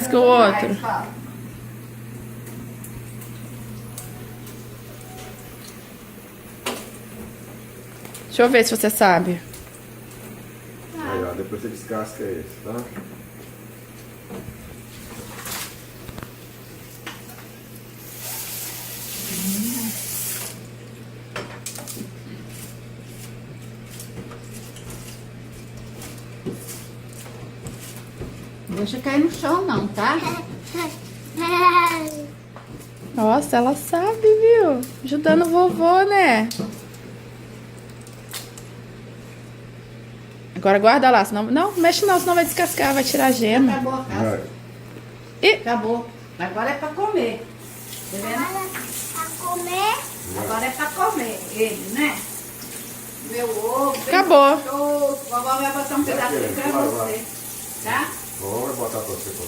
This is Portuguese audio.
que o outro. Deixa eu ver se você sabe. Aí, ó, depois você descasca esse, tá? Não deixa cair no chão não, tá? Nossa, ela sabe, viu? Ajudando o vovô, né? Agora guarda lá, senão... Não, mexe não, senão vai descascar, vai tirar a gema. Acabou a casa. Vai. Ih, Acabou. Agora é pra comer. Tá vendo? Pra comer. Agora é pra comer ele, né? Meu ovo. bem Acabou. gostoso. Vovó vai botar um pedacinho pra vai, você. Tá? Vamos botar pra você comer.